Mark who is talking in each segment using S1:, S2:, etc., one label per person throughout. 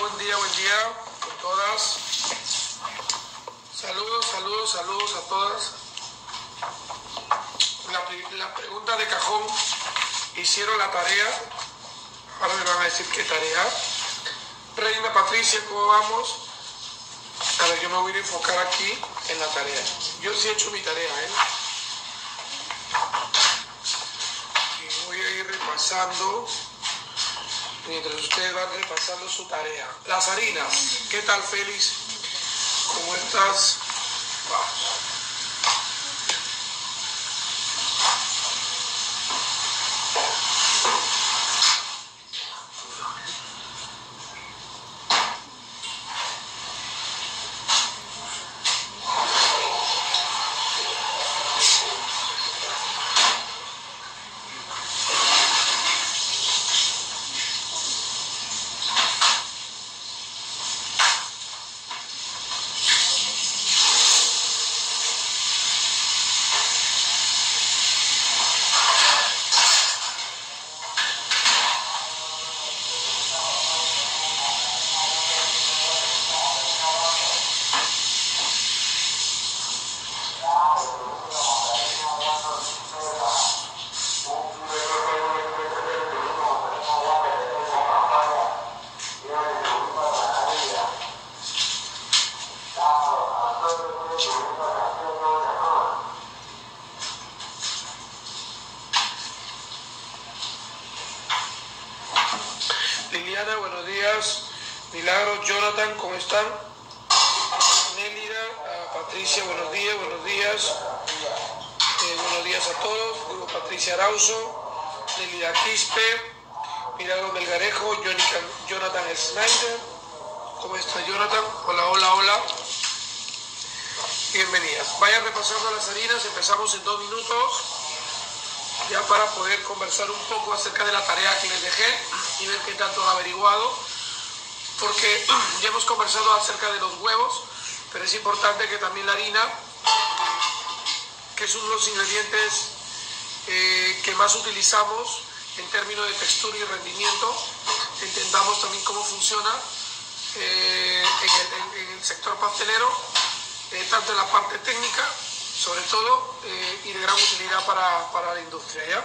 S1: buen día con todas. Saludos a todas. La pregunta de cajón, ¿hicieron la tarea? Ahora me van a decir qué tarea. Reina Patricia, ¿cómo vamos? A ver, yo me voy a enfocar aquí en la tarea. Yo sí he hecho mi tarea, ¿eh? Y voy a ir repasando mientras ustedes van repasando su tarea. Las harinas. ¿Qué tal, Félix? ¿Cómo estás? Vamos. Liliana, buenos días. Milagro, Jonathan, ¿cómo están? Nélida, Patricia, buenos días. Buenos días a todos. Patricia Arauzo, Nélida Quispe, Milagro Melgarejo, Jonathan Snyder. ¿Cómo está, Jonathan? Hola. Bienvenidas. Vayan repasando las harinas. Empezamos en 2 minutos. Ya para poder conversar un poco acerca de la tarea que les dejé y ver qué tanto han averiguado, porque ya hemos conversado acerca de los huevos, pero es importante que también la harina, que es uno de los ingredientes que más utilizamos en términos de textura y rendimiento, entendamos también cómo funciona en el sector pastelero, tanto en la parte técnica, sobre todo, y de gran utilidad para la industria, ¿ya?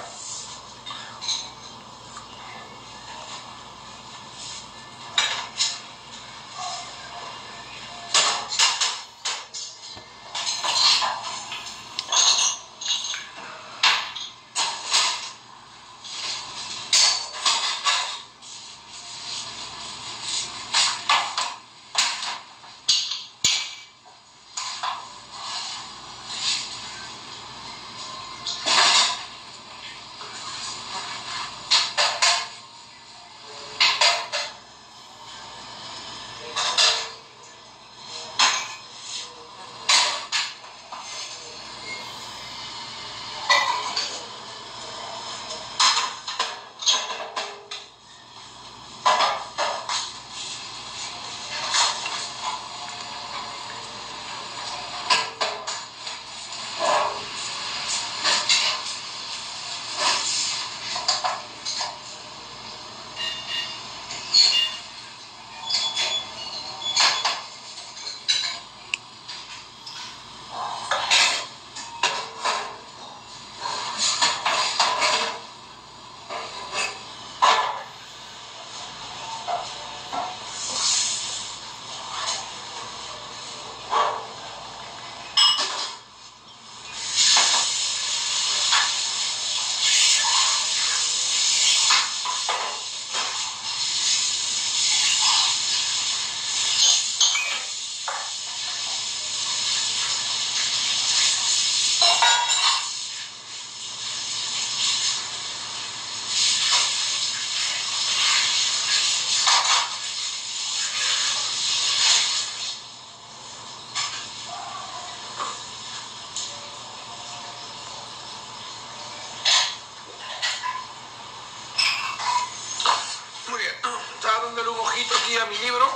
S1: A mi libro,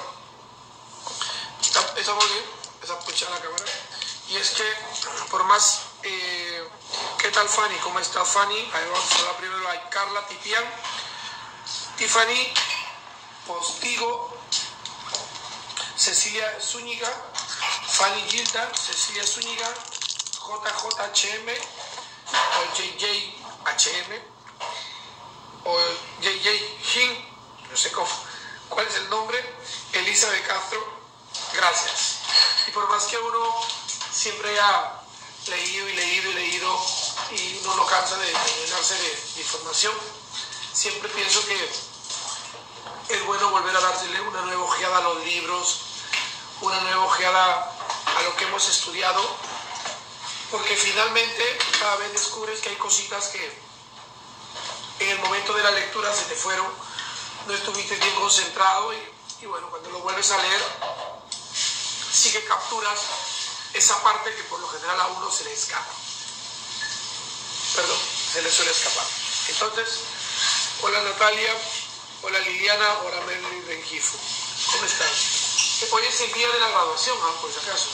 S1: está muy bien, está pucha la cámara, y es que por más ¿qué tal, Fanny? ¿Cómo está, Fanny? Ahí vamos a hablar primero a Carla Tipián, Tiffany Postigo, Cecilia Zúñiga, Fanny Gilda, Cecilia Zúñiga, JJHM o JJHM o JJ Jin, no sé cuál es el nombre, Elisa de Castro, gracias. Y por más que uno siempre haya leído y leído y leído y uno no cansa de llenarse de información, siempre pienso que es bueno volver a dársele una nueva ojeada a los libros, una nueva ojeada a lo que hemos estudiado, porque finalmente cada vez descubres que hay cositas que en el momento de la lectura se te fueron, no estuviste bien concentrado y bueno, cuando lo vuelves a leer sí que capturas esa parte que por lo general a uno se le escapa. Perdón, se le suele escapar. Entonces, hola Natalia, hola Liliana, hola Merly Rengifo. ¿Cómo están? Hoy es el día de la graduación, por si acaso.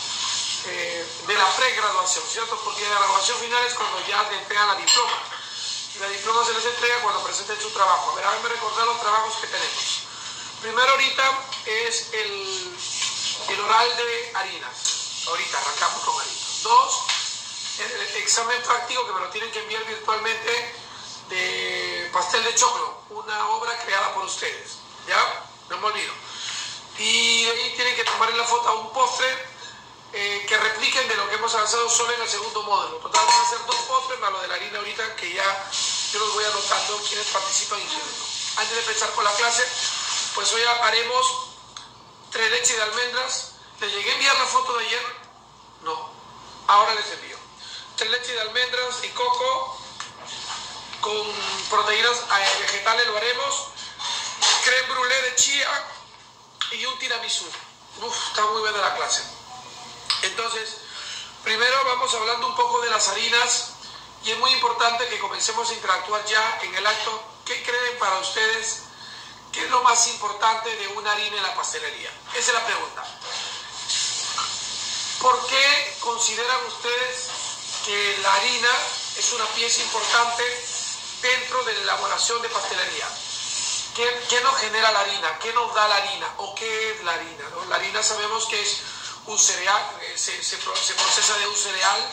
S1: De la pregraduación, ¿cierto? Porque la graduación final es cuando ya te entregan la diploma. Y la diploma se les entrega cuando presenten su trabajo. A ver, háganme recordar los trabajos que tenemos. Primero ahorita es el oral de harinas. Ahorita arrancamos con harinas. 2, el examen práctico que me lo tienen que enviar virtualmente de pastel de choclo, una obra creada por ustedes. ¿Ya? No me olvido. Y de ahí tienen que tomarle la foto a un postre que repliquen de lo que hemos avanzado solo en el segundo módulo. Total van a ser 2 postres más lo de la harina ahorita, que ya yo los voy anotando quienes participan y quienes no. Antes de empezar con la clase, pues hoy haremos 3 leches de almendras. ¿Les llegué a enviar la foto de ayer? No, ahora les envío. 3 leches de almendras y coco con proteínas vegetales lo haremos. Crème brûlée de chía y un tiramisú. Está muy buena la clase. Entonces, primero vamos hablando un poco de las harinas y es muy importante que comencemos a interactuar ya en el acto. ¿Qué creen para ustedes? ¿Qué es lo más importante de una harina en la pastelería? Esa es la pregunta. ¿Por qué consideran ustedes que la harina es una pieza importante dentro de la elaboración de pastelería? ¿Qué nos genera la harina? ¿Qué nos da la harina? ¿O qué es la harina? ¿No? La harina sabemos que es un cereal, se procesa de un cereal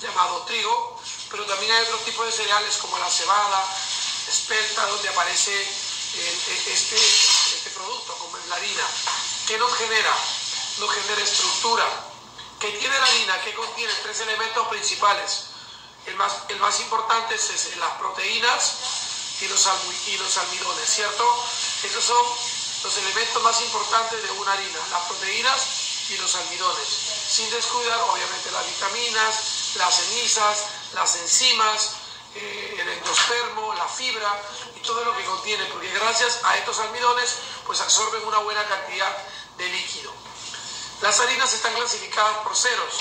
S1: llamado trigo, pero también hay otros tipos de cereales como la cebada, espelta, donde aparece este producto, como es la harina. ¿Qué nos genera? Nos genera estructura. ¿Qué tiene la harina? ¿Qué contiene? 3 elementos principales. El más importante es las proteínas y los almidones, ¿cierto? Esos son los elementos más importantes de una harina, las proteínas y los almidones, sin descuidar obviamente las vitaminas, las cenizas, las enzimas, el endospermo, la fibra y todo lo que contiene, porque gracias a estos almidones pues absorben una buena cantidad de líquido. Las harinas están clasificadas por ceros,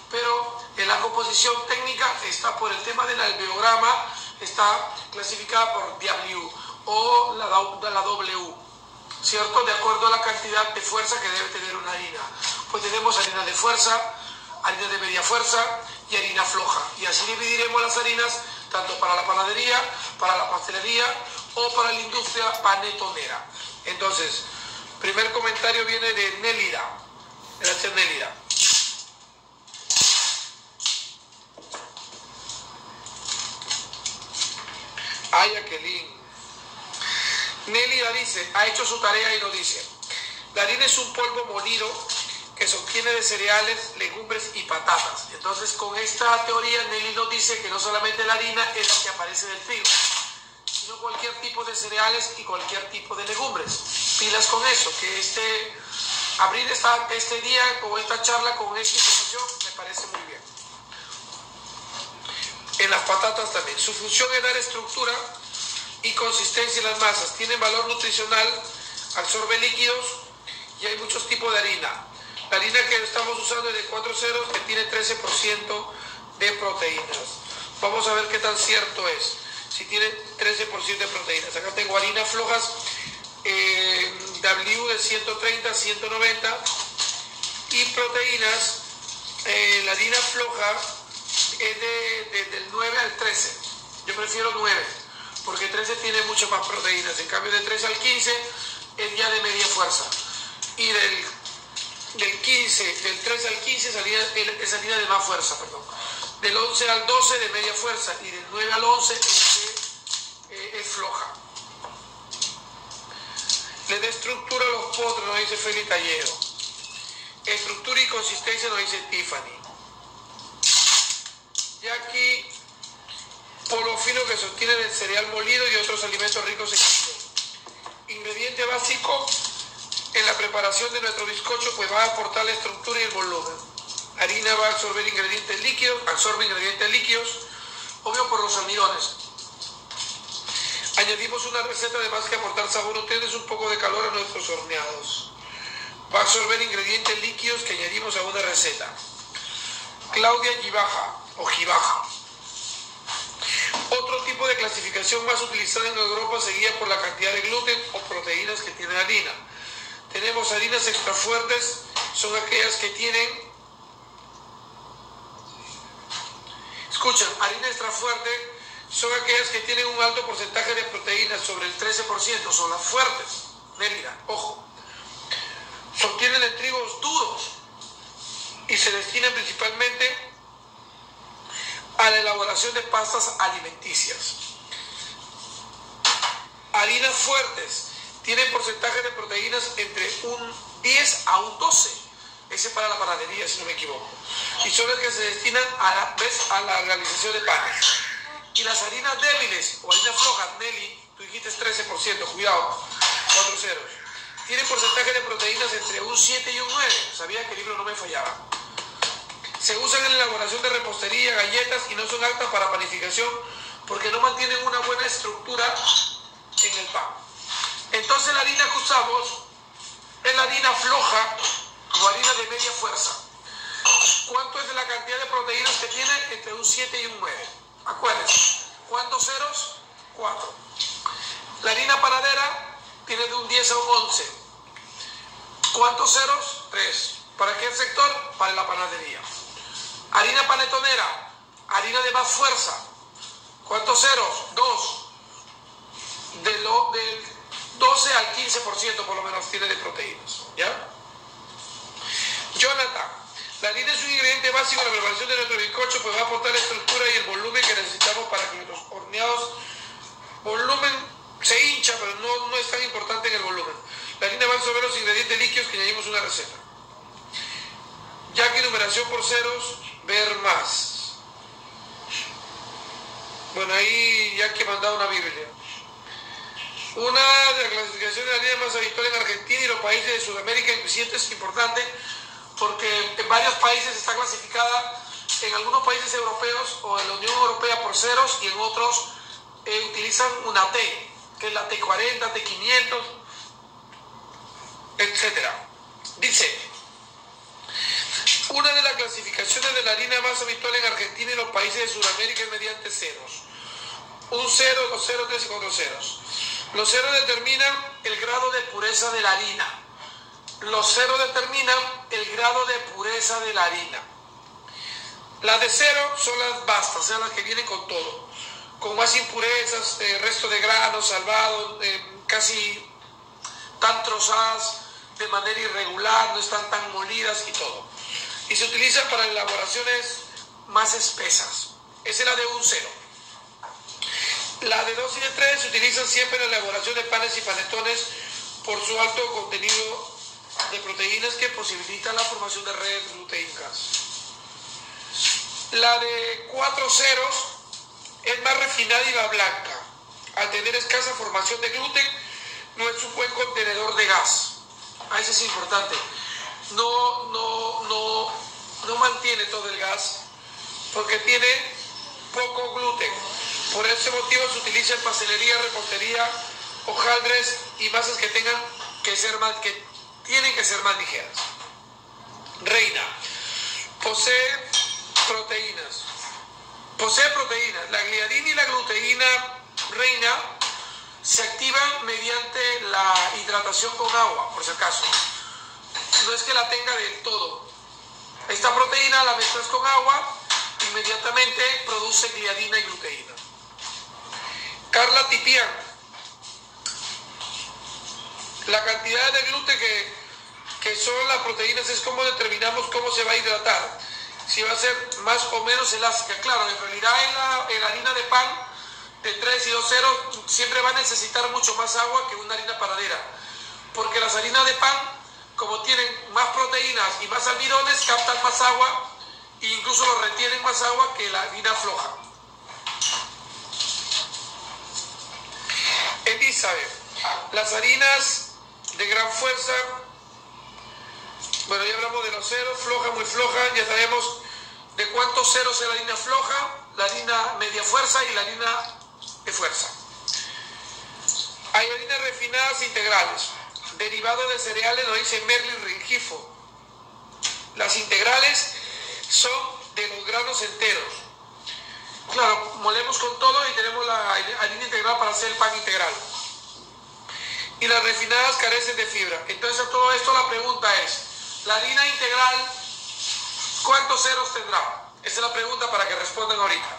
S1: pero en la composición técnica está por el tema del alveograma, está clasificada por W o la W, ¿cierto? De acuerdo a la cantidad de fuerza que debe tener una harina. Pues tenemos harina de fuerza, harina de media fuerza y harina floja. Y así dividiremos las harinas tanto para la panadería, para la pastelería o para la industria panetonera. Entonces, primer comentario viene de Nélida. Gracias, Nélida. Ay, Jacqueline. Nélida dice, ha hecho su tarea y lo dice. La harina es un polvo molido que se obtiene de cereales, legumbres y patatas. Entonces, con esta teoría, Nelly nos dice que no solamente la harina es la que aparece del trigo, sino cualquier tipo de cereales y cualquier tipo de legumbres. Pilas con eso, que abrir este día o esta charla con esta información me parece muy bien. En las patatas también. Su función es dar estructura y consistencia en las masas. Tienen valor nutricional, absorbe líquidos y hay muchos tipos de harina. La harina que estamos usando es de 4 ceros, que tiene 13% de proteínas. Vamos a ver qué tan cierto es. Si tiene 13% de proteínas. Acá tengo harinas flojas, W de 130 a 190. Y proteínas, la harina floja es del 9 al 13. Yo prefiero 9, porque 13 tiene mucho más proteínas. En cambio, de 13 al 15 es ya de media fuerza. Y del del 13 al 15 es harina de más fuerza, perdón. Del 11 al 12 de media fuerza y del 9 al 11 es floja. Le da estructura a los potros, nos dice Félix Tallero. Estructura y consistencia, nos dice Tiffany. Y aquí, polvo fino que sostiene el cereal molido y otros alimentos ricos en calcio. Ingrediente básico en la preparación de nuestro bizcocho, pues va a aportar la estructura y el volumen. Harina va a absorbe ingredientes líquidos, obvio por los almidones. Añadimos una receta además que aportar sabor a ustedes, un poco de calor a nuestros horneados. Va a absorber ingredientes líquidos que añadimos a una receta. Claudia Gibaja o Gibaja. Otro tipo de clasificación más utilizada en Europa se guía por la cantidad de gluten o proteínas que tiene la harina. Tenemos harinas extra fuertes, son aquellas que tienen, harina extra fuerte son aquellas que tienen un alto porcentaje de proteínas, sobre el 13%, son las fuertes. Mira, ojo, se obtienen de trigos duros y se destinan principalmente a la elaboración de pastas alimenticias. Harinas fuertes tienen porcentaje de proteínas entre un 10 a un 12. Ese es para la panadería, si no me equivoco. Y son las que se destinan a la realización de panes. Y las harinas débiles o harinas flojas, Nelly, tú dijiste 13%, cuidado, 4 ceros. Tienen porcentaje de proteínas entre un 7 y un 9. Sabía que el libro no me fallaba. Se usan en la elaboración de repostería, galletas y no son aptas para panificación porque no mantienen una buena estructura en el pan. Entonces la harina que usamos es la harina floja o harina de media fuerza. ¿Cuánto es la cantidad de proteínas que tiene? Entre un 7 y un 9. Acuérdense. ¿Cuántos ceros? 4. La harina panadera tiene de un 10 a un 11. ¿Cuántos ceros? 3. ¿Para qué sector? Para la panadería. Harina panetonera, harina de más fuerza. ¿Cuántos ceros? 2. Del 12 al 15% por lo menos tiene de proteínas. ¿Ya? Jonathan, la harina es un ingrediente básico en la preparación de nuestro bizcocho, pues va a aportar la estructura y el volumen que necesitamos para que nuestros horneados, volumen se hincha, pero no es tan importante en el volumen. La harina va a absorber los ingredientes líquidos que añadimos una receta. Ya que numeración por ceros, ver más. Bueno, ahí ya que he mandado una Biblia. Una de las clasificaciones de la harina más habitual en Argentina y los países de Sudamérica, incluyente, es importante porque en varios países está clasificada, en algunos países europeos o en la Unión Europea por ceros y en otros utilizan una T, que es la T40, T500, etc. Dice, una de las clasificaciones de la harina más habitual en Argentina y los países de Sudamérica es mediante ceros. Un 0, 2 ceros, 3 y 4 ceros. Los ceros determinan el grado de pureza de la harina. Los ceros determinan el grado de pureza de la harina. Las de cero son las bastas, o sea, las que vienen con todo. Con más impurezas, resto de granos, salvados, casi tan trozadas de manera irregular, no están tan molidas y todo. Y se utilizan para elaboraciones más espesas. Esa es la de un 0. La de 2 y de 3 se utilizan siempre en la elaboración de panes y panetones por su alto contenido de proteínas que posibilitan la formación de redes gluteicas. La de 4 ceros es más refinada y más blanca. Al tener escasa formación de gluten, no es un buen contenedor de gas. Eso es importante. No mantiene todo el gas porque tiene poco gluten. Por ese motivo se utiliza en pastelería, repostería, hojaldres y masas que tienen que ser más ligeras. Reina. Posee proteínas. La gliadina y la gluteína reina se activan mediante la hidratación con agua, por si acaso. No es que la tenga del todo. Esta proteína la mezclas con agua, inmediatamente produce gliadina y gluteína. Carla Tipián. La cantidad de gluten que son las proteínas, es como determinamos cómo se va a hidratar. Si va a ser más o menos elástica. Claro, en realidad en la harina de pan de 3 y 2 ceros siempre va a necesitar mucho más agua que una harina panadera. Porque las harinas de pan, como tienen más proteínas y más almidones, captan más agua e incluso lo retienen más agua que la harina floja. Elizabeth, las harinas de gran fuerza, bueno, ya hablamos de los ceros, floja, muy floja, ya sabemos de cuántos ceros es la harina floja, la harina media fuerza y la harina de fuerza. Hay harinas refinadas integrales, derivados de cereales, nos dice Merli Rengifo. Las integrales son de los granos enteros. Claro, molemos con todo y tenemos la harina integral para hacer el pan integral. Y las refinadas carecen de fibra. Entonces a todo esto la pregunta es, ¿la harina integral cuántos ceros tendrá? Esa es la pregunta para que respondan ahorita.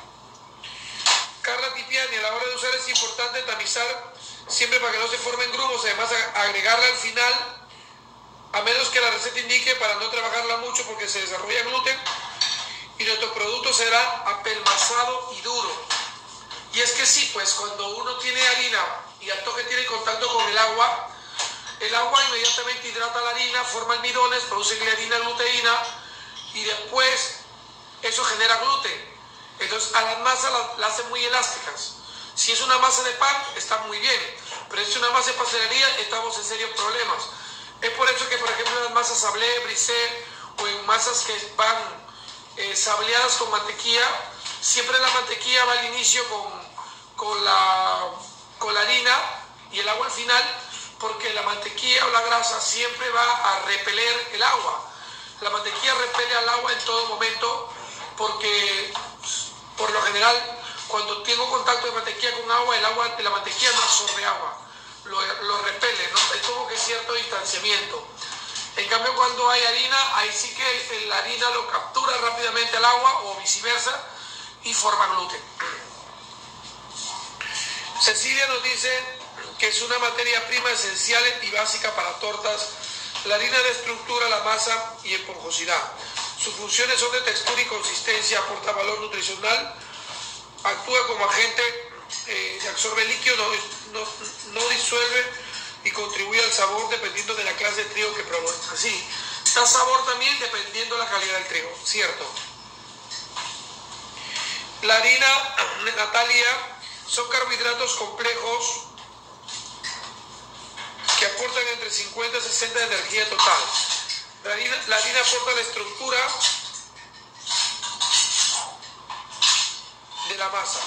S1: Carla Tipiani, a la hora de usar es importante tamizar siempre para que no se formen grumos, además agregarla al final, a menos que la receta indique para no trabajarla mucho porque se desarrolla gluten y nuestro producto será apelmazado y duro. Y es que sí, pues cuando uno tiene harina y al toque tiene contacto con el agua inmediatamente hidrata la harina, forma almidones, produce gliadina, gluteína y después eso genera gluten. Entonces a las masas las hace muy elásticas. Si es una masa de pan, está muy bien, pero si es una masa de pastelería, estamos en serios problemas. Es por eso que, por ejemplo, en las masas sablé, brisé o en masas que van sableadas con mantequilla, siempre la mantequilla va al inicio con la harina y el agua al final, porque la mantequilla o la grasa siempre va a repeler el agua. La mantequilla repele al agua en todo momento porque, por lo general, cuando tengo contacto de mantequilla con agua, el agua de la mantequilla no absorbe agua, lo repele, ¿no? Hay como que cierto distanciamiento. En cambio, cuando hay harina, ahí sí que la harina lo captura rápidamente al agua o viceversa y forma gluten. Cecilia nos dice que es una materia prima esencial y básica para tortas. La harina da estructura a la masa y esponjosidad. Sus funciones son de textura y consistencia, aporta valor nutricional, actúa como agente, absorbe líquido, no disuelve y contribuye al sabor dependiendo de la clase de trigo que promueva. Sí, da sabor también dependiendo de la calidad del trigo, ¿cierto? La harina, Natalia, son carbohidratos complejos que aportan entre 50 y 60 de energía total. La harina aporta la estructura de la masa.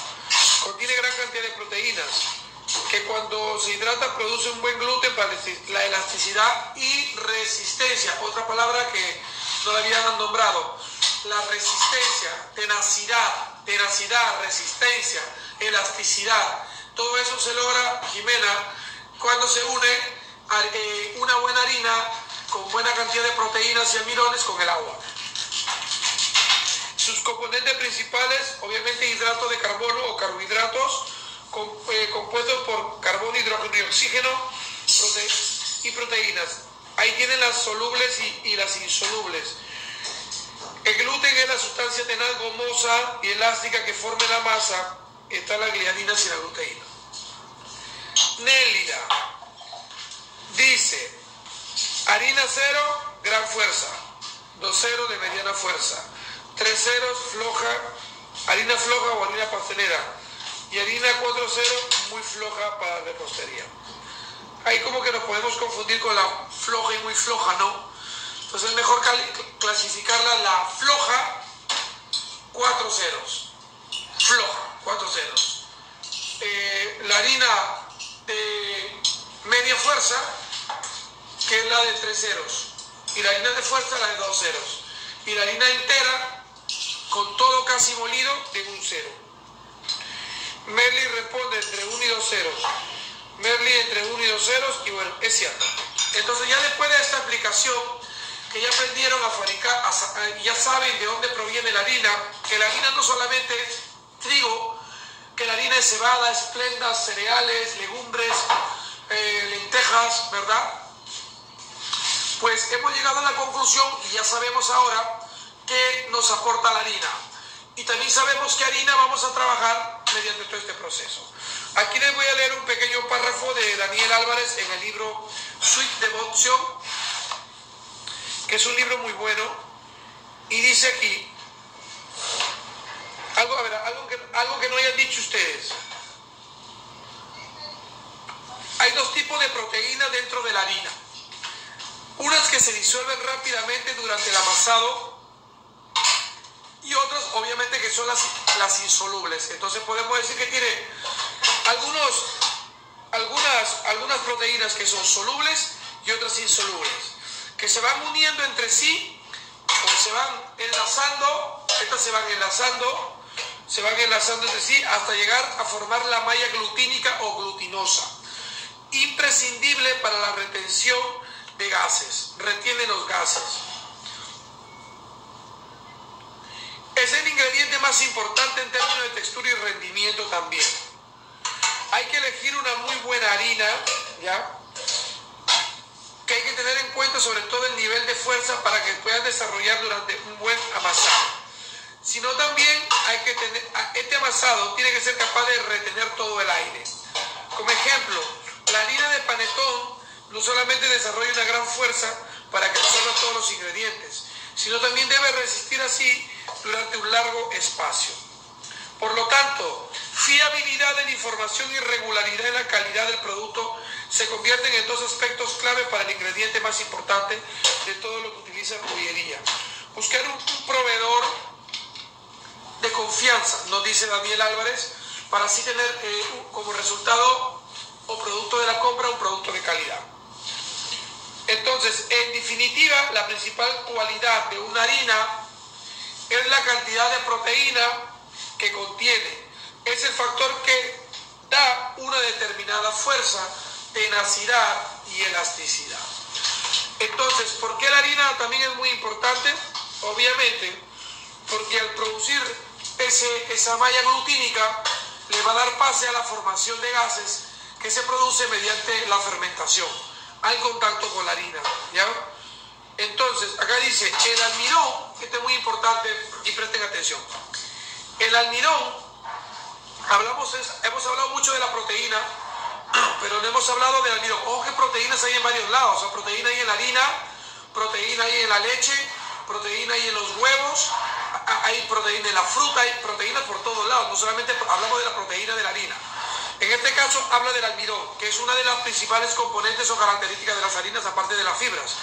S1: Contiene gran cantidad de proteínas que cuando se hidrata produce un buen gluten para la elasticidad y resistencia. Otra palabra que no la habían nombrado. La resistencia, tenacidad, resistencia, elasticidad. Todo eso se logra, Jimena, cuando se une una buena harina con buena cantidad de proteínas y almidones con el agua. Sus componentes principales, obviamente hidratos de carbono o carbohidratos compuestos por carbono, hidrógeno y oxígeno y proteínas. Ahí tienen las solubles y las insolubles. El gluten es la sustancia tenaz, gomosa y elástica que forma la masa. Está la gliadina y la gluteína. Nélida dice, harina 0, gran fuerza, 2 ceros de mediana fuerza, 3 ceros floja, harina floja o harina pastelera, y harina 4 ceros muy floja para repostería. Ahí como que nos podemos confundir con la floja y muy floja, ¿no? Entonces es mejor clasificarla la floja, 4 ceros, floja, 4 ceros. La harina de media fuerza, que es la de 3 ceros, y la harina de fuerza la de 2 ceros, y la harina entera con todo casi molido de 1 cero. Merli responde entre 1 y 2 ceros. Merli entre 1 y 2 ceros, y bueno, es cierto. Entonces ya después de esta explicación, que ya aprendieron a fabricar, ya saben de dónde proviene la harina, que la harina no solamente es trigo, que la harina es cebada, esplendas, cereales, legumbres, lentejas, ¿verdad? Pues hemos llegado a la conclusión y ya sabemos ahora qué nos aporta la harina. Y también sabemos qué harina vamos a trabajar mediante todo este proceso. Aquí les voy a leer un pequeño párrafo de Daniel Álvarez en el libro Sweet Devotion, que es un libro muy bueno, y dice aquí algo que no hayan dicho ustedes. Hay dos tipos de proteínas dentro de la harina. Unas que se disuelven rápidamente durante el amasado y otras obviamente que son las insolubles. Entonces podemos decir que tiene algunas proteínas que son solubles y otras insolubles, que se van uniendo entre sí o se van enlazando. Estas se van enlazando entre sí hasta llegar a formar la malla glutínica o glutinosa, imprescindible para la retención de gases. Retiene los gases. Es el ingrediente más importante en términos de textura y rendimiento también. Hay que elegir una muy buena harina, ¿ya? Que hay que tener en cuenta sobre todo el nivel de fuerza para que puedas desarrollar durante un buen amasado. Sino también hay que tener, este amasado tiene que ser capaz de retener todo el aire. Como ejemplo, la harina de panetón no solamente desarrolla una gran fuerza para que absorba todos los ingredientes, sino también debe resistir así durante un largo espacio. Por lo tanto, fiabilidad en información y regularidad en la calidad del producto se convierten en dos aspectos clave para el ingrediente más importante de todo lo que utiliza en joyería. Buscar un proveedor de confianza, nos dice Daniel Álvarez, para así tener como resultado o producto de la compra un producto de calidad. Entonces, en definitiva, la principal cualidad de una harina es la cantidad de proteína que contiene. Es el factor que da una determinada fuerza, tenacidad y elasticidad. Entonces, ¿por qué la harina también es muy importante? Obviamente, porque al producir esa malla glutínica le va a dar pase a la formación de gases que se produce mediante la fermentación al contacto con la harina, ¿ya? Entonces, acá dice, el almidón, esto es muy importante y presten atención. El almidón, hemos hablado mucho de la proteína, pero no hemos hablado del almidón. Ojo que proteínas hay en varios lados, o sea, proteína hay en la harina, proteína hay en la leche, proteína hay en los huevos, hay proteína en la fruta, hay proteínas por todos lados, no solamente hablamos de la proteína de la harina. En este caso habla del almidón, que es una de las principales componentes o características de las harinas, aparte de las fibras.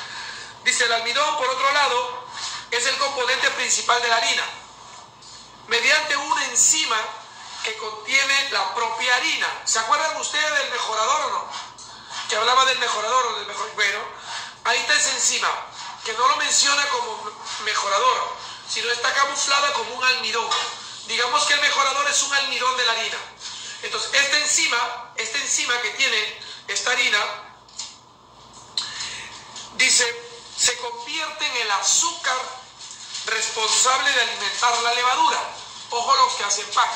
S1: Dice, el almidón, por otro lado, es el componente principal de la harina, mediante una enzima que contiene la propia harina. ¿Se acuerdan ustedes del mejorador o no? Que hablaba del mejorador o del mejor. Bueno, ahí está esa enzima, que no lo menciona como mejorador, sino está camuflada como un almidón. Digamos que el mejorador es un almidón de la harina. Entonces, esta enzima que tiene esta harina, dice, se convierte en el azúcar responsable de alimentar la levadura. Ojo los que hacen pan.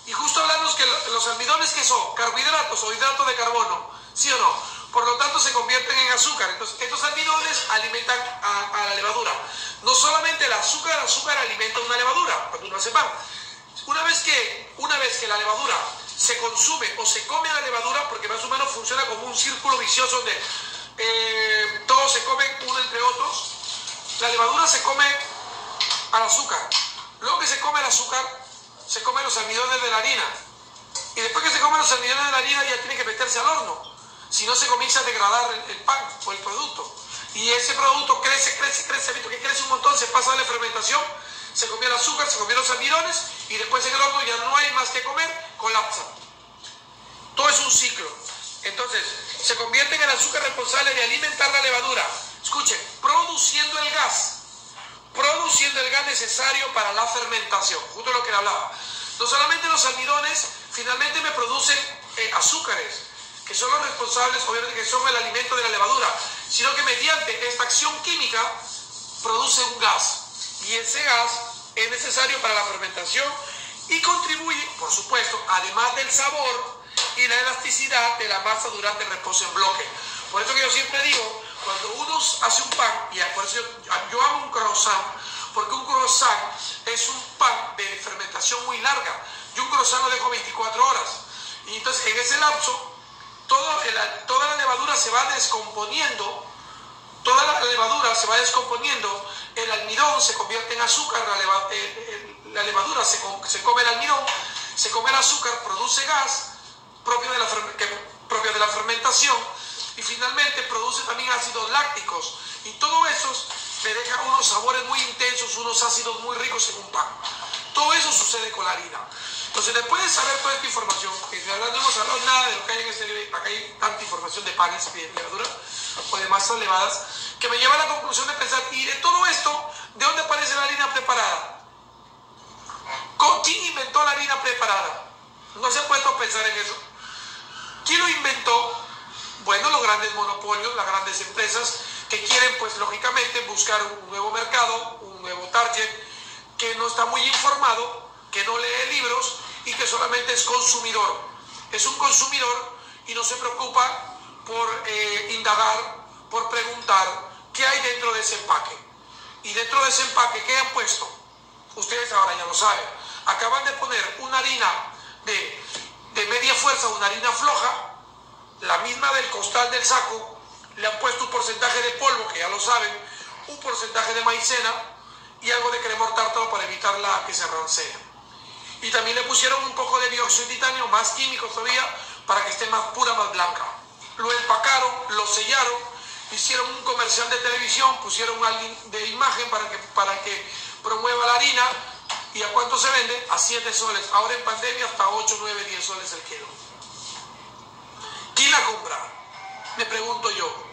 S1: Y justo hablamos que los almidones, ¿qué son? Carbohidratos o hidratos de carbono, ¿sí o no? Por lo tanto, se convierten en azúcar. Entonces, estos almidones alimentan a la levadura. No solamente el azúcar alimenta una levadura cuando uno hace pan. Una vez que la levadura se consume o se come a la levadura, porque más o menos funciona como un círculo vicioso donde todos se comen uno entre otros, la levadura se come al azúcar. Luego que se come el azúcar, se comen los almidones de la harina. Y después que se comen los almidones de la harina, ya tiene que meterse al horno. Si no, se comienza a degradar el pan o el producto. Y ese producto crece, visto que crece un montón, se pasa de la fermentación, se comió el azúcar, se comió los almidones, y después en el horno ya no hay más que comer, colapsa. Todo es un ciclo. Entonces, se convierte en el azúcar responsable de alimentar la levadura. Escuchen, produciendo el gas necesario para la fermentación, justo lo que le hablaba. No solamente los almidones finalmente me producen azúcares, que son los responsables, obviamente, que son el alimento de la levadura, sino que mediante esta acción química produce un gas, y ese gas es necesario para la fermentación y contribuye, por supuesto, además del sabor y la elasticidad de la masa durante el reposo en bloque. Por eso que yo siempre digo, Cuando uno hace un pan, y por eso yo amo un croissant, porque un croissant es un pan de fermentación muy larga. Yo un croissant lo dejo 24 horas. Y entonces en ese lapso, toda la levadura se va descomponiendo. Toda la levadura se va descomponiendo, el almidón se convierte en azúcar, la levadura se come el almidón, se come el azúcar, produce gas propio de la fermentación y finalmente produce también ácidos lácticos y todo eso le deja unos sabores muy intensos, unos ácidos muy ricos en un pan. Todo eso sucede con la harina. Entonces, después de saber toda esta información, porque no hemos hablado nada de lo que hay en este libro, acá hay tanta información de panes y de levadura o de masas elevadas, que me lleva a la conclusión de pensar, y de todo esto, ¿de dónde aparece la harina preparada? ¿Quién inventó la harina preparada? ¿No se ha puesto a pensar en eso? ¿Quién lo inventó? Bueno, los grandes monopolios, las grandes empresas que quieren, pues lógicamente, buscar un nuevo mercado, un nuevo target, que no está muy informado, que no lee libros y que solamente es consumidor. Es un consumidor y no se preocupa por indagar, por preguntar qué hay dentro de ese empaque. Y dentro de ese empaque, ¿qué han puesto? Ustedes ahora ya lo saben. Acaban de poner una harina de media fuerza, una harina floja, la misma del costal del saco, le han puesto un porcentaje de polvo, que ya lo saben, un porcentaje de maicena y algo de cremor tártaro para evitar que se rancee. Y también le pusieron un poco de dióxido de titanio, más químicos todavía, para que esté más pura, más blanca. Lo empacaron, lo sellaron, hicieron un comercial de televisión, pusieron alguien de imagen para que promueva la harina. ¿Y a cuánto se vende? A 7 soles. Ahora en pandemia hasta 8, 9, 10 soles el kilo. ¿Quién la compra? Me pregunto yo.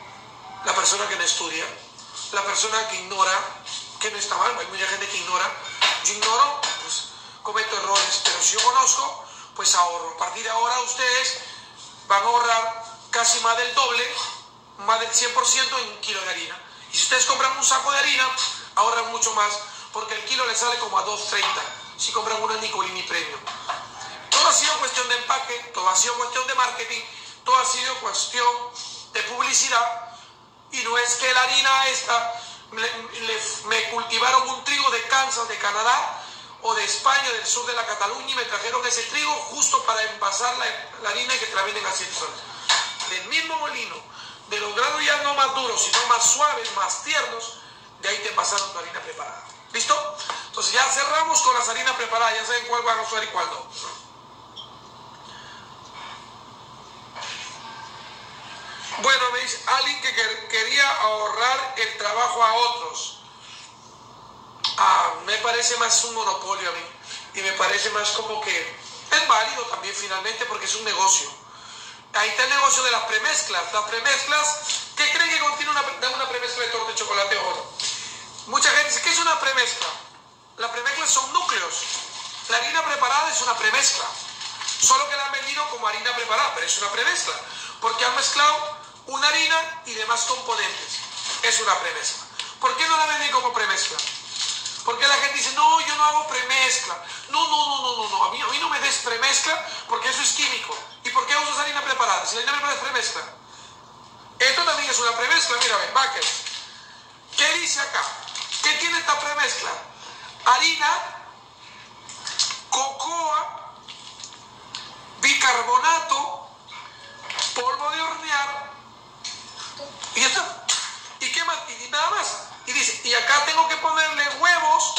S1: La persona que no estudia, la persona que ignora, que no está mal, hay mucha gente que ignora. Yo ignoro, pues cometo errores, pero si yo conozco, pues ahorro. A partir de ahora ustedes van a ahorrar casi más del doble, más del 100% en un kilo de harina. Y si ustedes compran un saco de harina, ahorran mucho más, porque el kilo les sale como a 2.30 si compran una Nicolini Premium. Todo ha sido cuestión de empaque, todo ha sido cuestión de marketing, todo ha sido cuestión de publicidad. Y no es que la harina esta me cultivaron un trigo de Kansas, de Canadá o de España, del sur de la Cataluña, y me trajeron ese trigo justo para envasar la harina y que te la venden a 100 soles. Del mismo molino, de los granos ya no más duros, sino más suaves, más tiernos, de ahí te envasaron tu harina preparada. ¿Listo? Entonces ya cerramos con las harinas preparadas, ya saben cuál van a usar y cuál no. Bueno, me dice alguien que quería ahorrar el trabajo a otros. Me parece más un monopolio a mí. Y me parece más como que es válido también finalmente porque es un negocio. Ahí está el negocio de las premezclas. Las premezclas, ¿qué creen que contiene una premezcla de torta de chocolate o no? Mucha gente dice, ¿qué es una premezcla? Las premezclas son núcleos. La harina preparada es una premezcla. Solo que la han vendido como harina preparada, pero es una premezcla. Porque han mezclado una harina y demás componentes. Es una premezcla. ¿Por qué no la venden como premezcla? Porque la gente dice, no, yo no hago premezcla. No. A mí no me des premezcla porque eso es químico. ¿Y por qué usas harina preparada? Si la harina preparada es premezcla. Esto también es una premezcla. Mira, ven, Baker. ¿Qué dice acá? ¿Qué tiene esta premezcla? Harina, cocoa, bicarbonato, polvo de hornear y ya está. ¿Y qué más? Y nada más. Y dice, y acá tengo que ponerle huevos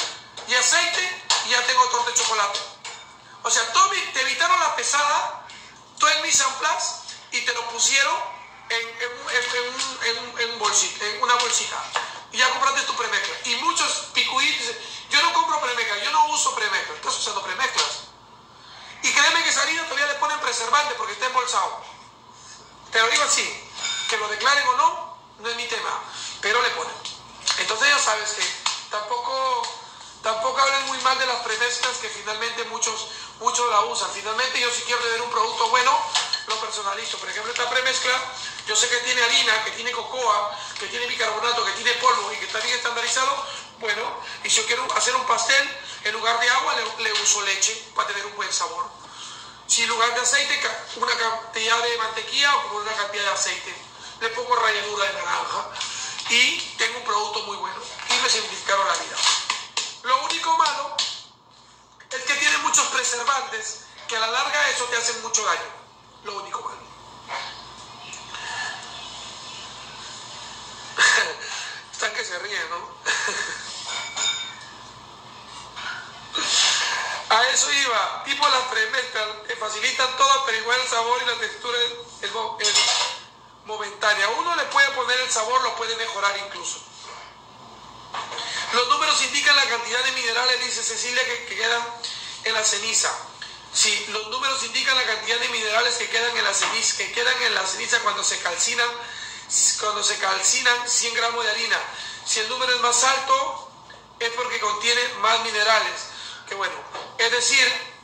S1: y aceite y ya tengo torta de chocolate. O sea, te evitaron la pesada, todo en mise en place y te lo pusieron en una bolsita. Y ya compraste tu premezcla. Y muchos picuditos dicen, yo no compro premezcla, yo no uso premezcla. Estás usando premezclas. Y créeme que esa harina todavía le ponen preservante porque está embolsado. Te lo digo así, que lo declaren o no, no es mi tema, pero le ponen. Entonces ya sabes que tampoco hablen muy mal de las premezclas que finalmente muchos la usan. Finalmente yo si quiero tener un producto bueno, lo personalizo. Por ejemplo, esta premezcla, yo sé que tiene harina, que tiene cocoa, que tiene bicarbonato, que tiene polvo y que está bien estandarizado. Bueno, y si yo quiero hacer un pastel, en lugar de agua le uso leche para tener un buen sabor. Si en lugar de aceite, una cantidad de mantequilla o una cantidad de aceite. le pongo ralladura de naranja y tengo un producto muy bueno y me simplificaron la vida. Lo único malo es que tiene muchos preservantes que a la larga eso te hace mucho daño. Lo único malo. Están que se ríen, ¿no? A eso iba. Tipo las premezclas te facilitan todo, pero igual el sabor y la textura es momentánea. Uno le puede poner el sabor, lo puede mejorar incluso. Los números indican la cantidad de minerales, dice Cecilia, que quedan en la ceniza. Sí, los números indican la cantidad de minerales que quedan en la ceniza, cuando se calcinan 100 gramos de harina. Si el número es más alto, es porque contiene más minerales. Que bueno, es decir,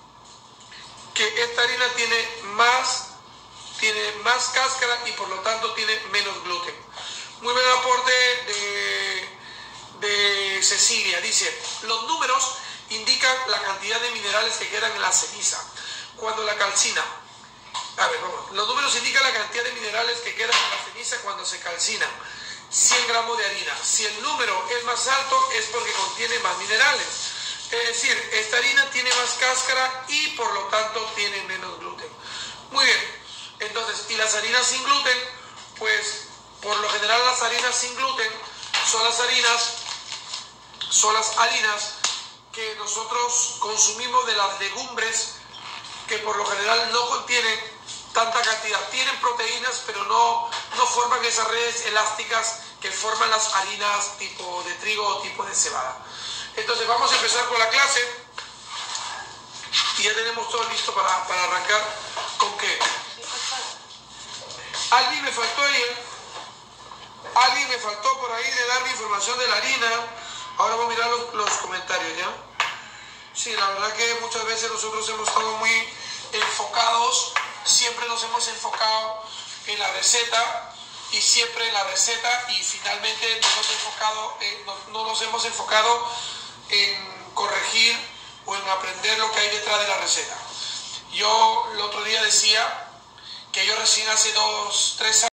S1: que esta harina tiene más cáscara y por lo tanto tiene menos gluten. Muy buen aporte de Cecilia. Dice, los números indican la cantidad de minerales que quedan en la ceniza cuando la calcina. A ver, vamos. Los números indican la cantidad de minerales que quedan en la ceniza cuando se calcinan 100 gramos de harina. Si el número es más alto, es porque contiene más minerales. Es decir, esta harina tiene más cáscara y por lo tanto tiene menos gluten. Muy bien. Entonces, y las harinas sin gluten, pues por lo general las harinas sin gluten son las harinas que nosotros consumimos de las legumbres, que por lo general no contienen tanta cantidad. Tienen proteínas, pero no forman esas redes elásticas que forman las harinas tipo de trigo o tipo de cebada. Entonces vamos a empezar con la clase y ya tenemos todo listo para arrancar. ¿Con qué? Alguien me faltó por ahí de darme información de la harina. Ahora vamos a mirar los comentarios, ¿ya? Sí, la verdad que muchas veces nosotros hemos estado muy enfocados, siempre nos hemos enfocado en la receta y siempre en la receta, y finalmente no nos hemos enfocado en corregir o en aprender lo que hay detrás de la receta. Yo el otro día decía que yo recién hace 2-3 años